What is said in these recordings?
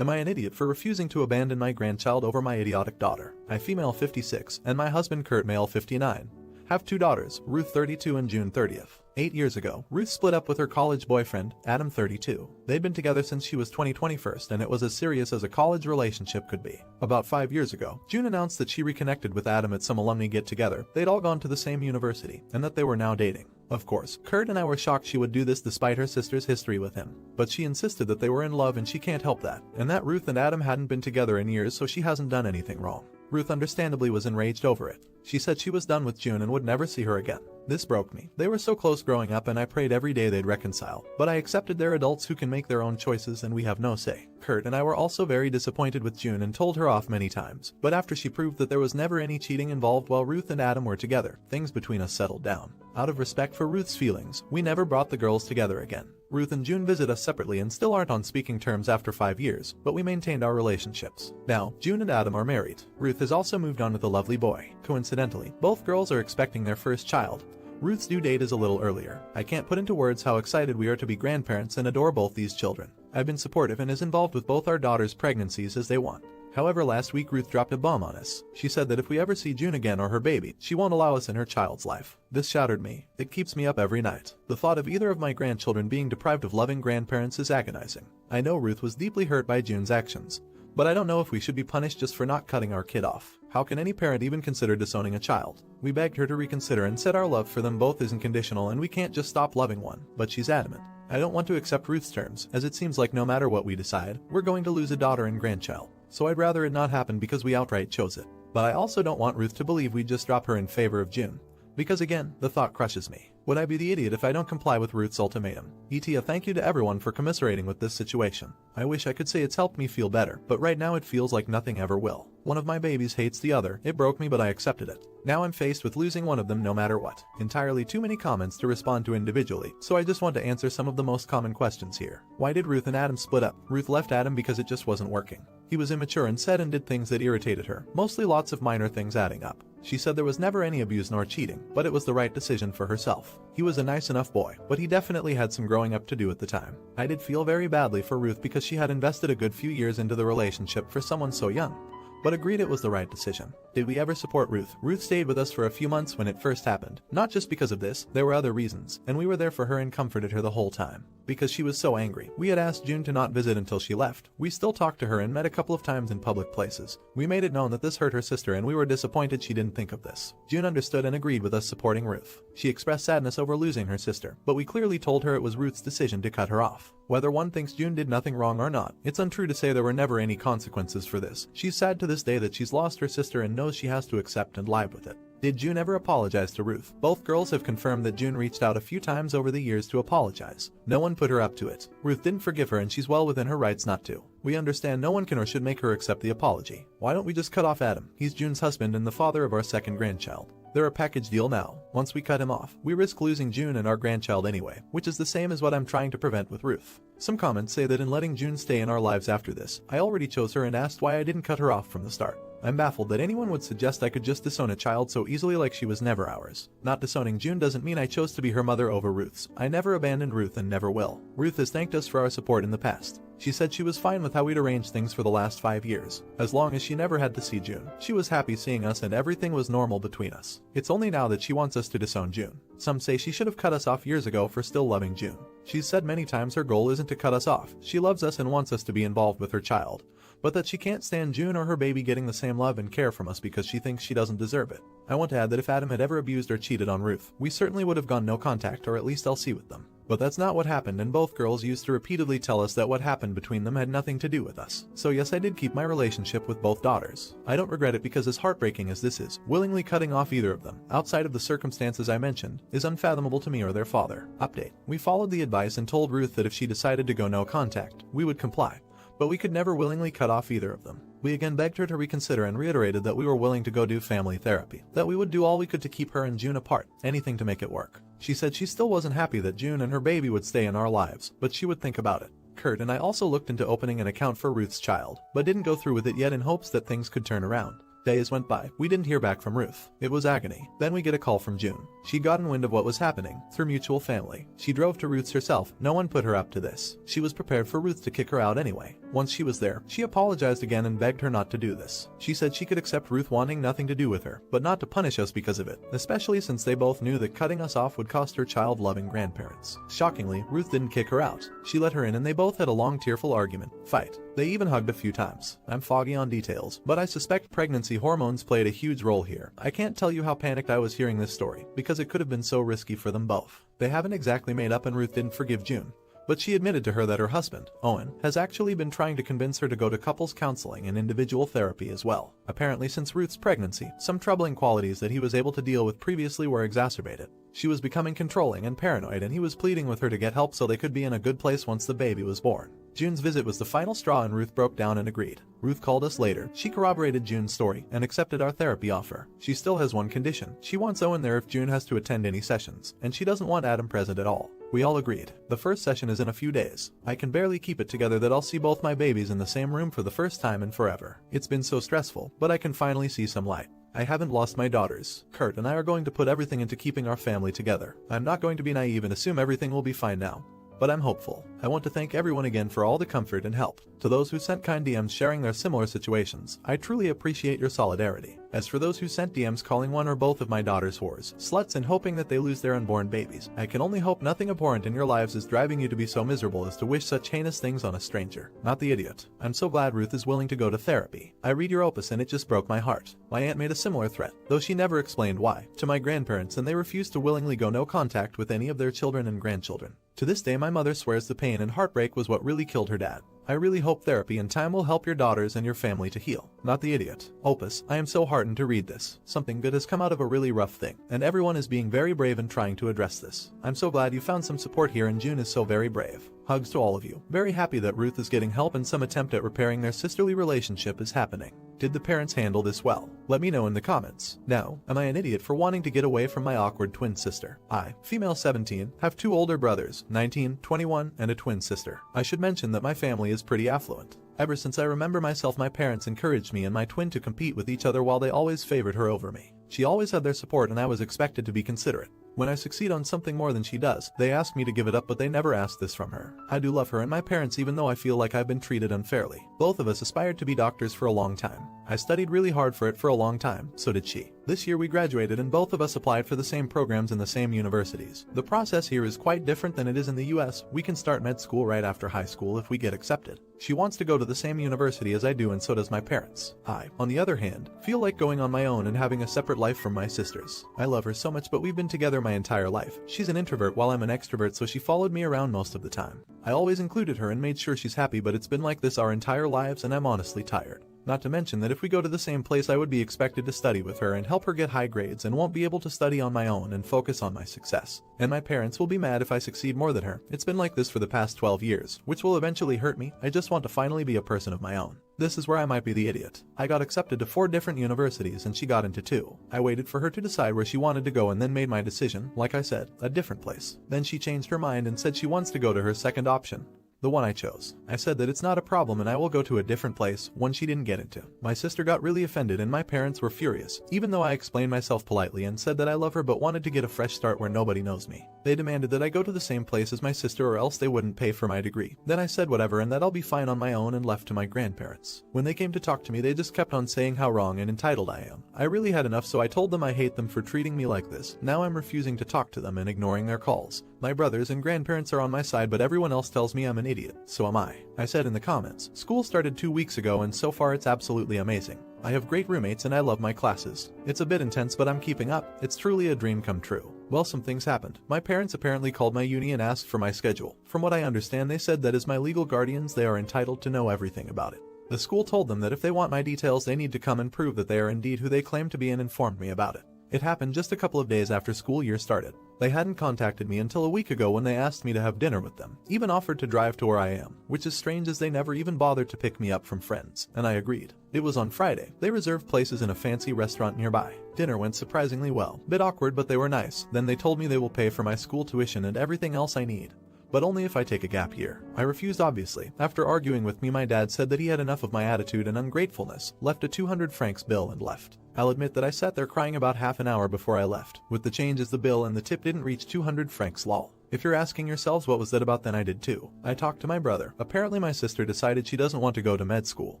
Am I an idiot for refusing to abandon my grandchild over my idiotic daughter? I, female 56, and my husband Kurt, male 59. Have 2 daughters, Ruth 32 and June 30th. 8 years ago, Ruth split up with her college boyfriend, Adam 32. They'd been together since she was 21st, and it was as serious as a college relationship could be. About 5 years ago, June announced that she reconnected with Adam at some alumni get-together. They'd all gone to the same university, and that they were now dating. Of course, Kurt and I were shocked she would do this despite her sister's history with him. But she insisted that they were in love and she can't help that, and that Ruth and Adam hadn't been together in years, so she hasn't done anything wrong. Ruth understandably was enraged over it. She said she was done with June and would never see her again. This broke me. They were so close growing up and I prayed every day they'd reconcile. But I accepted they're adults who can make their own choices and we have no say. Kurt and I were also very disappointed with June and told her off many times. But after she proved that there was never any cheating involved while Ruth and Adam were together, things between us settled down. Out of respect for Ruth's feelings, we never brought the girls together again. Ruth and June visit us separately and still aren't on speaking terms after 5 years, but we maintained our relationships. Now, June and Adam are married. Ruth has also moved on with a lovely boy. Coincidentally, both girls are expecting their first child. Ruth's due date is a little earlier. I can't put into words how excited we are to be grandparents and adore both these children. I've been supportive and is involved with both our daughters' pregnancies as they want. However, last week Ruth dropped a bomb on us. She said that if we ever see June again or her baby, she won't allow us in her child's life. This shattered me. It keeps me up every night. The thought of either of my grandchildren being deprived of loving grandparents is agonizing. I know Ruth was deeply hurt by June's actions, but I don't know if we should be punished just for not cutting our kid off. How can any parent even consider disowning a child? We begged her to reconsider and said our love for them both isn't conditional and we can't just stop loving one, but she's adamant. I don't want to accept Ruth's terms, as it seems like no matter what we decide, we're going to lose a daughter and grandchild. So I'd rather it not happen because we outright chose it. But I also don't want Ruth to believe we'd just drop her in favor of June. Because again, the thought crushes me. Would I be the idiot if I don't comply with Ruth's ultimatum? A thank you to everyone for commiserating with this situation. I wish I could say it's helped me feel better, but right now it feels like nothing ever will. One of my babies hates the other. It broke me, but I accepted it. Now I'm faced with losing one of them no matter what. Entirely too many comments to respond to individually, so I just want to answer some of the most common questions here. Why did Ruth and Adam split up? Ruth left Adam because it just wasn't working. He was immature and said and did things that irritated her, mostly lots of minor things adding up. She said there was never any abuse nor cheating, but it was the right decision for herself. He was a nice enough boy, but he definitely had some growing up to do at the time. I did feel very badly for Ruth because she had invested a good few years into the relationship for someone so young, but agreed it was the right decision. Did we ever support Ruth? Ruth stayed with us for a few months when it first happened. Not just because of this, there were other reasons, and we were there for her and comforted her the whole time. Because she was so angry. We had asked June to not visit until she left. We still talked to her and met a couple of times in public places. We made it known that this hurt her sister and we were disappointed she didn't think of this. June understood and agreed with us supporting Ruth. She expressed sadness over losing her sister, but we clearly told her it was Ruth's decision to cut her off. Whether one thinks June did nothing wrong or not, it's untrue to say there were never any consequences for this. She's sad to this day that she's lost her sister and knows she has to accept and live with it. Did June ever apologize to Ruth? Both girls have confirmed that June reached out a few times over the years to apologize. No one put her up to it. Ruth didn't forgive her and she's well within her rights not to. We understand no one can or should make her accept the apology. Why don't we just cut off Adam? He's June's husband and the father of our second grandchild. They're a package deal now. Once we cut him off, we risk losing June and our grandchild anyway, which is the same as what I'm trying to prevent with Ruth. Some comments say that in letting June stay in our lives after this, I already chose her and asked why I didn't cut her off from the start. I'm baffled that anyone would suggest I could just disown a child so easily like she was never ours. Not disowning June doesn't mean I chose to be her mother over Ruth's. I never abandoned Ruth and never will. Ruth has thanked us for our support in the past. She said she was fine with how we'd arranged things for the last 5 years, as long as she never had to see June. She was happy seeing us and everything was normal between us. It's only now that she wants us to disown June. Some say she should have cut us off years ago for still loving June. She's said many times her goal isn't to cut us off. She loves us and wants us to be involved with her child, but that she can't stand June or her baby getting the same love and care from us because she thinks she doesn't deserve it. I want to add that if Adam had ever abused or cheated on Ruth, we certainly would have gone no contact or at least LC with them. But that's not what happened, and both girls used to repeatedly tell us that what happened between them had nothing to do with us. So yes, I did keep my relationship with both daughters. I don't regret it because as heartbreaking as this is, willingly cutting off either of them, outside of the circumstances I mentioned, is unfathomable to me or their father. Update. We followed the advice and told Ruth that if she decided to go no contact, we would comply. But we could never willingly cut off either of them. We again begged her to reconsider and reiterated that we were willing to go do family therapy, that we would do all we could to keep her and June apart, anything to make it work. She said she still wasn't happy that June and her baby would stay in our lives, but she would think about it. Kurt and I also looked into opening an account for Ruth's child, but didn't go through with it yet in hopes that things could turn around. Days went by. We didn't hear back from Ruth. It was agony. Then we get a call from June. She'd gotten wind of what was happening through mutual family. She drove to Ruth's herself. No one put her up to this. She was prepared for Ruth to kick her out anyway. Once she was there, she apologized again and begged her not to do this. She said she could accept Ruth wanting nothing to do with her, but not to punish us because of it, especially since they both knew that cutting us off would cost her child-loving grandparents. Shockingly, Ruth didn't kick her out. She let her in and they both had a long tearful argument. Fight. They even hugged a few times. I'm foggy on details, but I suspect pregnancy hormones played a huge role here. I can't tell you how panicked I was hearing this story, because it could have been so risky for them both. They haven't exactly made up and Ruth didn't forgive June, but she admitted to her that her husband, Owen, has actually been trying to convince her to go to couples counseling and individual therapy as well. Apparently, since Ruth's pregnancy, some troubling qualities that he was able to deal with previously were exacerbated. She was becoming controlling and paranoid and he was pleading with her to get help so they could be in a good place once the baby was born. June's visit was the final straw and Ruth broke down and agreed. Ruth called us later. She corroborated June's story and accepted our therapy offer. She still has one condition. She wants Owen there if June has to attend any sessions, and she doesn't want Adam present at all. We all agreed. The first session is in a few days. I can barely keep it together that I'll see both my babies in the same room for the first time in forever. It's been so stressful, but I can finally see some light. I haven't lost my daughters. Kurt and I are going to put everything into keeping our family together. I'm not going to be naive and assume everything will be fine now, but I'm hopeful. I want to thank everyone again for all the comfort and help. To those who sent kind DMs sharing their similar situations, I truly appreciate your solidarity. As for those who sent DMs calling one or both of my daughters whores, sluts, and hoping that they lose their unborn babies, I can only hope nothing abhorrent in your lives is driving you to be so miserable as to wish such heinous things on a stranger. Not the idiot. I'm so glad Ruth is willing to go to therapy. I read your opus and it just broke my heart. My aunt made a similar threat, though she never explained why, to my grandparents, and they refused to willingly go no contact with any of their children and grandchildren. To this day my mother swears the pain and heartbreak was what really killed her dad. I really hope therapy and time will help your daughters and your family to heal. Not the idiot. Opus, I am so heartened to read this. Something good has come out of a really rough thing, and everyone is being very brave and trying to address this. I'm so glad you found some support here and June is so very brave. Hugs to all of you. Very happy that Ruth is getting help and some attempt at repairing their sisterly relationship is happening. Did the parents handle this well? Let me know in the comments. Now, am I an idiot for wanting to get away from my awkward twin sister? I, female 17, have two older brothers, 19, 21, and a twin sister. I should mention that my family is pretty affluent. Ever since I remember myself, my parents encouraged me and my twin to compete with each other while they always favored her over me. She always had their support and I was expected to be considerate. When I succeed on something more than she does, they ask me to give it up, but they never ask this from her. I do love her and my parents even though I feel like I've been treated unfairly. Both of us aspired to be doctors for a long time. I studied really hard for it for a long time, so did she. This year we graduated and both of us applied for the same programs in the same universities. The process here is quite different than it is in the US. We can start med school right after high school if we get accepted. She wants to go to the same university as I do and so does my parents. I, on the other hand, feel like going on my own and having a separate life from my sisters. I love her so much but we've been together my entire life. She's an introvert while I'm an extrovert, so she followed me around most of the time. I always included her and made sure she's happy, but it's been like this our entire lives and I'm honestly tired. Not to mention that if we go to the same place I would be expected to study with her and help her get high grades and won't be able to study on my own and focus on my success. And my parents will be mad if I succeed more than her. It's been like this for the past 12 years, which will eventually hurt me. I just want to finally be a person of my own. This is where I might be the idiot. I got accepted to 4 different universities and she got into 2. I waited for her to decide where she wanted to go and then made my decision, like I said, a different place. Then she changed her mind and said she wants to go to her second option, the one I chose. I said that it's not a problem and I will go to a different place, one she didn't get into. My sister got really offended and my parents were furious, even though I explained myself politely and said that I love her but wanted to get a fresh start where nobody knows me. They demanded that I go to the same place as my sister or else they wouldn't pay for my degree. Then I said whatever and that I'll be fine on my own and left to my grandparents. When they came to talk to me they just kept on saying how wrong and entitled I am. I really had enough, so I told them I hate them for treating me like this. Now I'm refusing to talk to them and ignoring their calls. My brothers and grandparents are on my side but everyone else tells me I'm an idiot. So am I. I said in the comments. School started 2 weeks ago and so far it's absolutely amazing. I have great roommates and I love my classes. It's a bit intense but I'm keeping up. It's truly a dream come true. Well, some things happened. My parents apparently called my uni and asked for my schedule. From what I understand, they said that as my legal guardians they are entitled to know everything about it. The school told them that if they want my details they need to come and prove that they are indeed who they claim to be and informed me about it. It happened just a couple of days after school year started. They hadn't contacted me until a week ago when they asked me to have dinner with them, even offered to drive to where I am, which is strange as they never even bothered to pick me up from friends, and I agreed. It was on Friday. They reserved places in a fancy restaurant nearby. Dinner went surprisingly well. Bit awkward but they were nice. Then they told me they will pay for my school tuition and everything else I need. but only if I take a gap year. I refused obviously. After arguing with me, my dad said that he had enough of my attitude and ungratefulness, left a 200 francs bill and left. I'll admit that I sat there crying about half an hour before I left. With the change as the bill and the tip didn't reach 200 francs lol. If you're asking yourselves what was that about, then I did too. I talked to my brother. Apparently my sister decided she doesn't want to go to med school.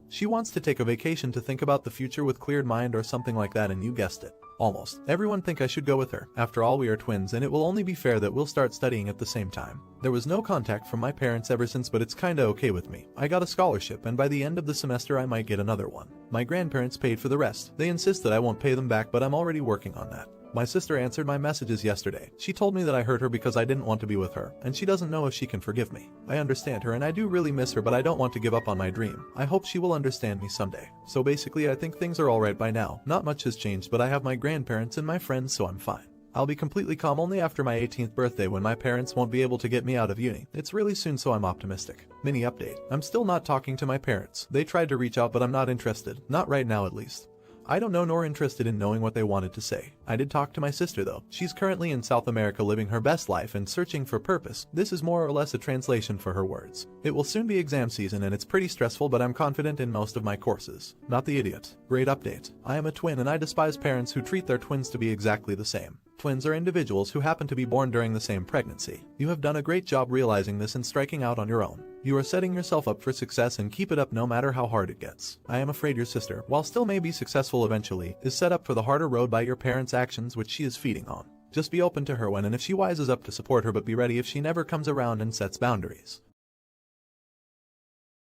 She wants to take a vacation to think about the future with cleared mind or something like that, and you guessed it. Almost everyone think I should go with her. After all, we are twins and it will only be fair that we'll start studying at the same time. There was no contact from my parents ever since, but it's kinda okay with me. I got a scholarship and by the end of the semester I might get another one. My grandparents paid for the rest. They insist that I won't pay them back, but I'm already working on that. My sister answered my messages yesterday. She told me that I hurt her because I didn't want to be with her, and she doesn't know if she can forgive me. I understand her and I do really miss her, but I don't want to give up on my dream. I hope she will understand me someday. So basically I think things are alright by now. Not much has changed, but I have my grandparents and my friends, so I'm fine. I'll be completely calm only after my 18th birthday when my parents won't be able to get me out of uni. It's really soon, so I'm optimistic. Mini update. I'm still not talking to my parents. They tried to reach out but I'm not interested. Not right now at least. I don't know nor interested in knowing what they wanted to say. I did talk to my sister though. She's currently in South America living her best life and searching for purpose. This is more or less a translation for her words. It will soon be exam season and it's pretty stressful, but I'm confident in most of my courses. Not the idiot. Great update. I am a twin and I despise parents who treat their twins to be exactly the same. Twins are individuals who happen to be born during the same pregnancy. You have done a great job realizing this and striking out on your own. You are setting yourself up for success and keep it up no matter how hard it gets. I am afraid your sister, while still may be successful eventually, is set up for the harder road by your parents' actions which she is feeding on. Just be open to her when and if she wises up to support her, but be ready if she never comes around and sets boundaries.